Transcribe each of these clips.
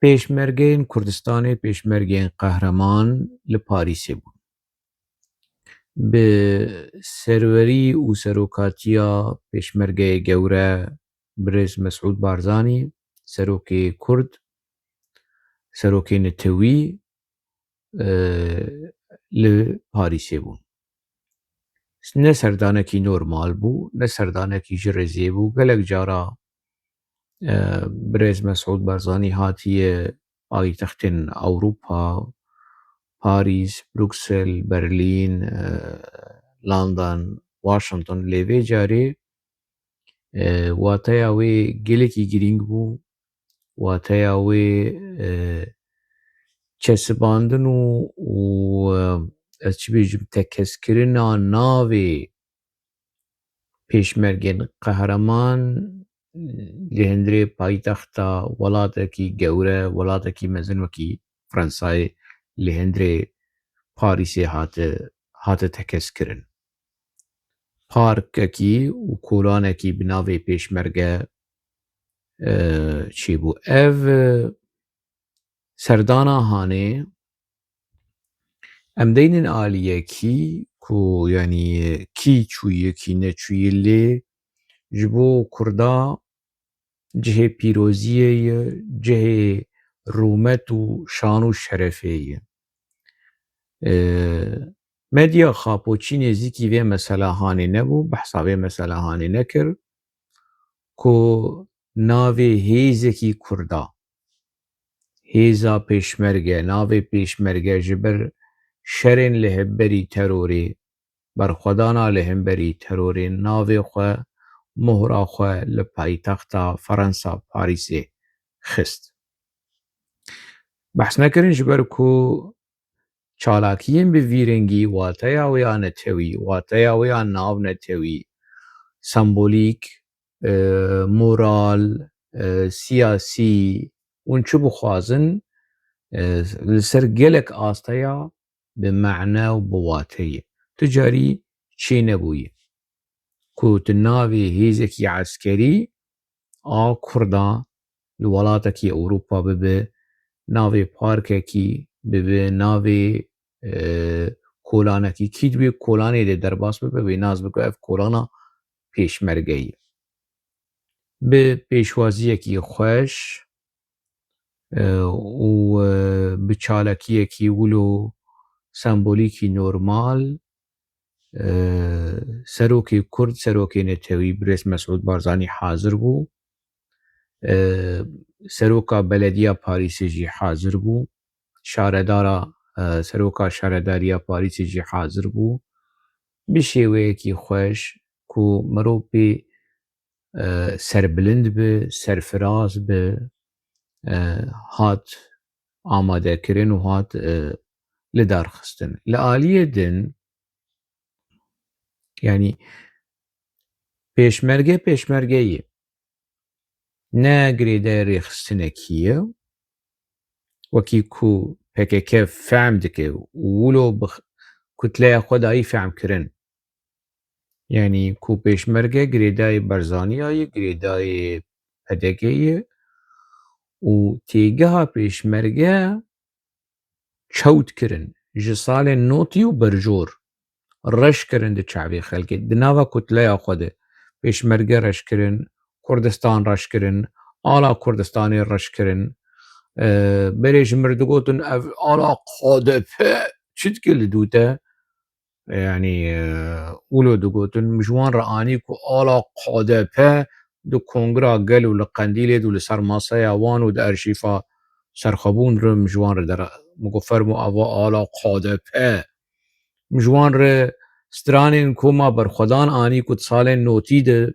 پێشمەرگەیەن کوردستانê پێشمەرگێن قەهرەمان li Parîsê bûn. Bi serwerî û serokatiya pêşmergeyê gewre Birêz Mesûd Barzanî, serokê Kurd, serokê Netewî li Parîsê bûn. Ne serdanekî normal bû, ne serdanekî ji rêzê bû. Gelek cara Birêz Mesûd Barzanî hatiye paytextên Ewropa, Parîs, Bruksel, Berlîn, London, Washington lê vê carê wateya wê gelekî girîng bû, wateya wê çesibandin û ez çi bêjim tekeskirina navê pêşmergên qehreman li hundirê paytexta welatekî gewre, welatekî mezin wekî Frensayê li hundirê Parîsê hate tekeskirin. Parkekî û kolanekî bi navê pêşmerge çêbû. Ev serdana hanê em deynin aliyekî ku yanî kî çûye kî neçûye lê ji bo Kurda cihê pîroziyê ye, cihê rûmet û şan û şerefê ye. Medya xapoçî nêzîkî vê mesela hanê nebû, behsa vê mesela hanê nekir ku navê hêzekî Kurda, hêza pêşmerge, navê pêşmerge ji ber şerên li hemberî terorê, berxwedana li hemberî terorê navê xwe, muhra xwe li paytexta Frensa Parîsê xist. Behs nekirin ji ber ku çalakiyên bi vî rengî wateya wê ya netewî, wateya wê ya nav netewî, sembolîk, moral, siyasî hûn çi bixwazin li ser gelek asteya bi mehne û bi wateyê. Ti carî çê nebûye ku ti navê hêzekî eskerî a Kurda li welatekî Ewropa bibe, navê parkekî bibe, navê kolanekî kî divê kolanê de derbas bibe wê nas bike ev kolana pêşmerge ye. Bi pêşwaziyekî xweş û bi çalakiyekî wilo sembolîkî normal serokê Kurd, serokê Netewî Birêz Mesûd Barzanî hazir bû. Seroka Belediya Parîsê jî hazir bû. Şaredara seroka şaredariya Parîsê jî hazir bû. Bi şêweyekî xweş ku mirov pê serbilind bi, serfiraz bi hat amadekirin û hat li darxistin. Li aliyê din yanî pêşmerge pêşmerge ye. Ne girêdayê rêxistinekî ye wekî ku PKK fehm dike û wilo bi kutleya xwe dayî fehmkirin. Yanî ku pêşmerge girêdayê Barzaniya ye, girêdayê PDK ye û têgeha pêşmerge çewt kirin ji salên notî û berjor. Reş kirin di çavê xelkê di nava kutleya xwe de. Pêşmerge reş kirin, Kurdistan reş kirin, ala Kurdistanê reş kirin. Berê ji mir digotin ev ala KDP çi dike li dû te? Yanî wilo digotin min ji wan re anî ku ala KDP di Kongira Gel û li Qendîlê û li ser masaya wan û di erşîfa serxwebûn re min ji wan re min got fermo ava ala KDP. Min ji wan re stranên koma berxwedan anî ku di salên notî de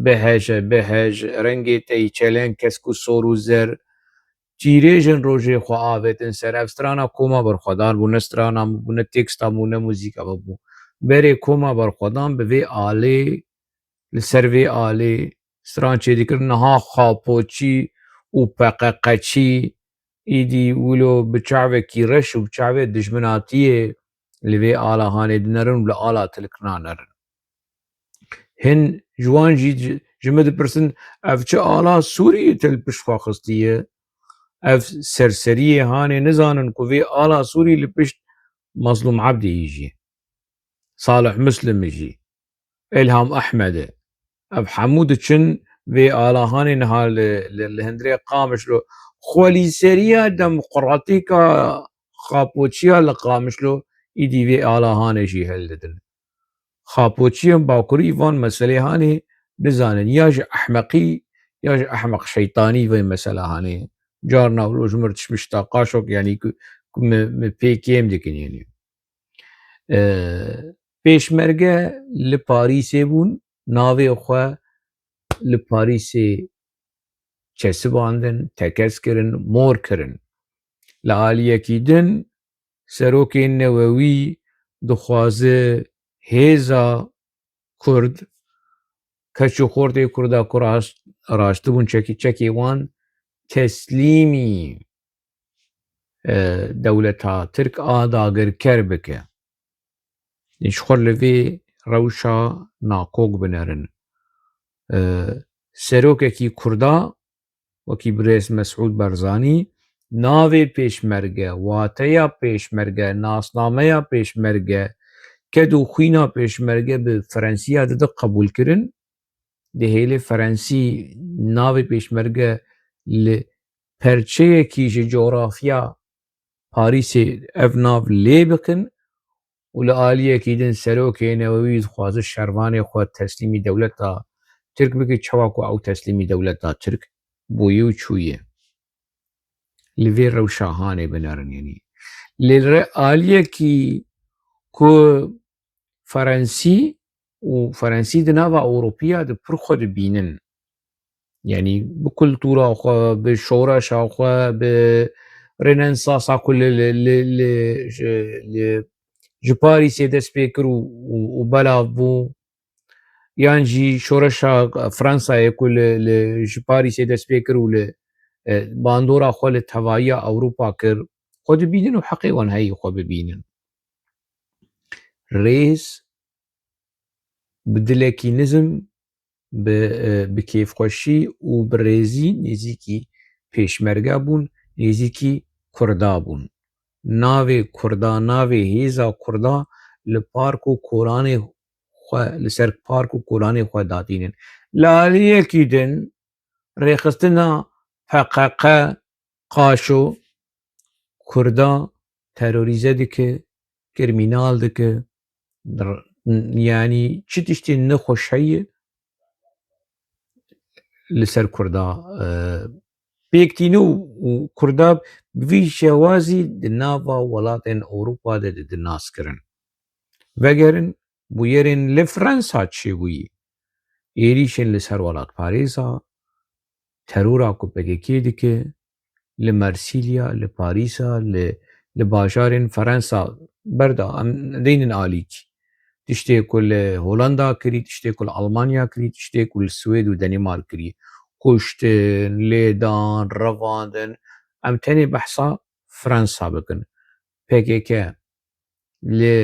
bihêje bihêj, rengê te yî çeleng kesk û sor û zer, çîrêjin rojê xwe avêtin ser. Ev strana koma berxwedan bû, ne strana bû, ne teksta bû, ne muzîka bû. Berê koma berxwedan bi vê alê li ser vê alê stran çêdikirin niha xapoçî û peqeqeçî êdî wilo bi çavekî reş û bi çavê dijminatiyê li vê ala hanê dinerin û li ala tilikirina nerin. Hin ji wan jî ji me dipirsin ev çi ala Sûriyê te li pişt xwe xistiye? اف سرسرية هاني نزانن كوفي آلا سوري لبشت مظلوم عبدي يجي، صالح مسلم يجي، إلهام أحمد، اف حمود تشن في آلا هاني نهال الهندري قامش له خولي سريا ديمقراطيكا خابوتشيا لقامش له إيدي في آلا هاني جي هلدن خابوتشيم باكوري فان مسألة هاني نزانن ياج أحمقي ياج أحمق شيطاني في مسألة هاني جارنا ولوج مرتش مشتاقاشوك يعني بيكيم ديكن يعني پێشمەرگە لە پاریسێ بوون ناوێ خوا لە پاریسێ چەسباندن تەکەس کردن مۆر کردن لە ئالیەکی دن سەرۆکێ نەوەوی دخوازە هێزا کورد کەچ و خۆردێ کووردا ڕاشتبوون چەکێ وان تەسلیمی دەولەتا ترک ئاداگرکەر بکە خۆر لەوێ ڕەوشا ناکۆک بنەرن سەرۆکێکی کووردا وەکی برێز مەسعود بەرزانی ناوێ پێشمەرگە واتەیە پێشمەرگە ناسنامەیە پێشمەرگە کەد و خوینا پێشمەرگە بە فەرەنسییا دەدە قبولکردن دەهێلێ فەرەنسی ناوێ پێشمەرگە لە پەرچەیەکی ji جۆرافیا پاریسێ ئەڤ ناو لێ بکن و لە ئالیەکی دن سەرۆکێ نەوەوی دخوازە شەروانێ خۆ تەسلیمی دەولەتا ترک بکە چاواکو ئەو تەسلیمی دەولەتا ترک بۆیە و چوویە لەوێ ڕەوشا هانێ بنەرن یعنی لێرە ئالیەکی کۆ فەرەنسی و فەرەنسی دناوە ئەوروپیا دپڕ خۆ دبینن یعنی بە کولتورا خۆ بە شۆرەشا خۆ بە رێنەسانسا کو ji Parîsê dest pê kir û belav bû yan jî şoreşa Fransayê ku ji Parîsê dest pê kir û li bandora xwe li tevahiya Ewropa kir xwe dibînin û heqê wan heyî xwe bibînin rêz bi dilekî nizm bi kêfxweşî û bi rêzî nêzîkî pêşmerge bûn nêzîkî Kurda bûn navê Kurda navê hêza Kurda li park û kolanê xwe li ser park û kolanê xwe datînin li aliyekî din rêxistina PKK qaşo Kurda terorîze dike kirmînal dike yanî çi tiştê nexweş heye li ser Kurda pêktîne û Kurda bi vî şewazî di nava welatên Ewropa de didin naskirin vegerin bû yerên li Fransa çêbûyî êrîşên li ser welatparêza terora ku PKK dike li Mersîlya li Parîsa li bajarên Fransa berda em deynin alîk tiştê ku li Holanda kirî tiştê ku li Almanya kirî tiştê ku li Swêd û Denîmark kirî kuştin lêdan revandin em tenê behsa Fransa bikin PKK li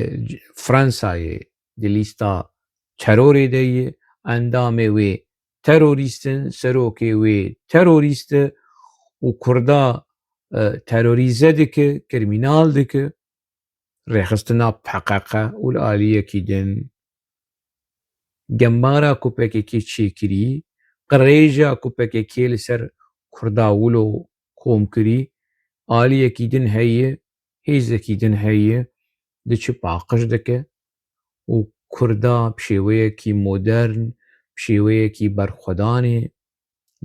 Fransayê di lîsta terorê de ye endamê wê terorîstin serokê wê terorîst e û Kurda terorîze dike kirmînal dike rêxistina PKK û li aliyekî din gembara ku PKK çêkirî qirêja ku PKK li ser Kurda wilo kom kirî aliyekî din heye hêzekî din heye diçe paqij dike û Kurda bi şêweyekî modern bi şêweyekî berxwedanê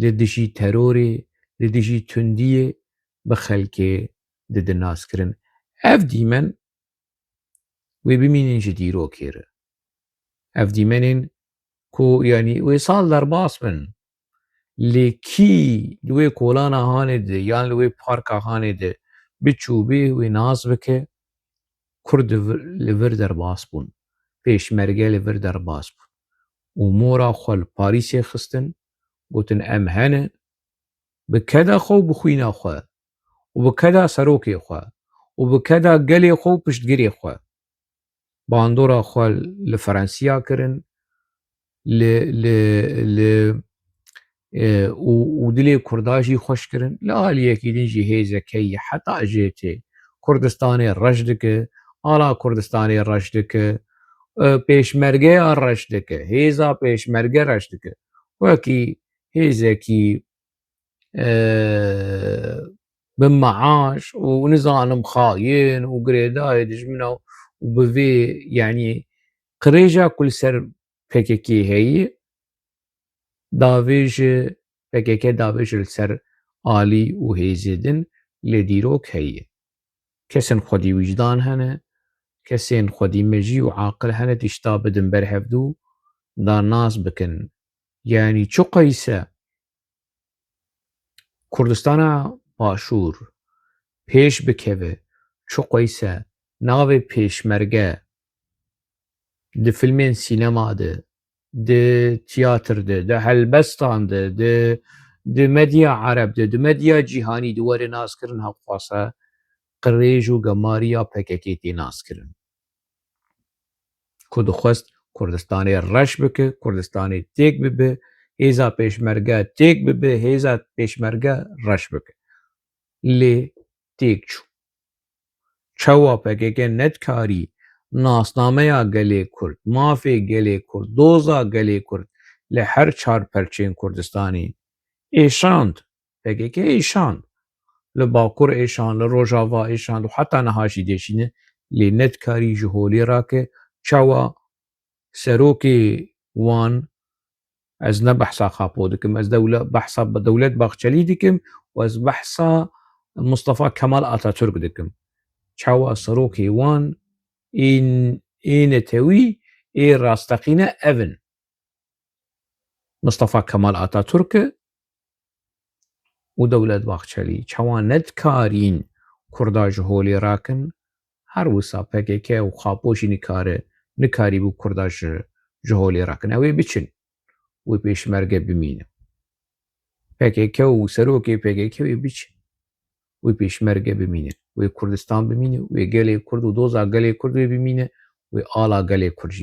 li dijî terorê li dijî tundiyê bi xelkê didin naskirin ev dîmen wê bimînin ji dîrokê re ev dîmenên ku yanî wê sal derbas bin lê kî li wê kolana hanê de yan li wê parka hanê de biçû bê wê naz bike Kurd li vir derbas bûn pêşmerge li vir derbas bûn û mora xwe li Parîsê xistin gotin em hene bi keda xwe û bi xwîna xwe û bi keda serokê xwe û bi keda gelê xwe û piştgirê xwe bandora xwe li Ferensiya kirin li و dilê Kurda jî xweş kirin li aliyekî din jî hêzekê heta jêtê Kurdistanê reş dike, ala Kurdistanê reş dike, pêşmergeya reş dike, hêza pêşmerge reş dike. Wekî hêzekî bi meaş û nizanim xayîn û girêdayê dijmina û bi vê yanî qirêja ku li ser PKK heye davê ji PKK davê ji li ser alî û hêzê din lê dîrok heye. Kesên xwedî wîcdan hene, kesên xwedî mejî û aqil hene tişta bidin berhevdû da nas bikin. Yani çi qeyse Kurdistana Başûr pêş bikeve, çi qeyse navê pêşmerge di filmên sînema de, di tîyatir de, di helbestan de, di medya Ereb de, di medya cîhanî de were naskirin hewqasa qirêj û gemariya PKK tê naskirin. Ku dixwest Kurdistanê reş bike, Kurdistanê têk bibe, hêza pêşmerge têk bibe, hêza pêşmerge reş bike. Lê têk çû. Çawa PKK netkarî nasnameya gelê Kurd, mafê gelê Kurd, doza gelê Kurd li her çar perçeyên Kurdistanê êşand. PKK êşand. Li Bakur êşand, li Rojava êşand û heta niha jî deşîne lê netkarî ji holê rake çawa serokê wan ez ne behsa Xapo dikim, ez behsa Dewlet Baxçelî dikim û ez behsa Mustafa Kemal Atatürk dikim. Çawa serokê wan ê netewî ê rasteqîne ev in. Mustafa Kemal Atatürk e û Dewlet Baxçelî. Çawa netkarîn Kurda ji holê rakin, her wisa PKK û Xapo jî nikarîbû Kurda ji holê rakin. Ew ê biçin wê pêşmerge bimînin. PKK û serokê PKK wê biçin wê pêşmerge bimînin, wê Kurdistan bimîne, wê gelê Kurd û doza gelê Kurd wê bimîne, wê ala gelê Kurd jî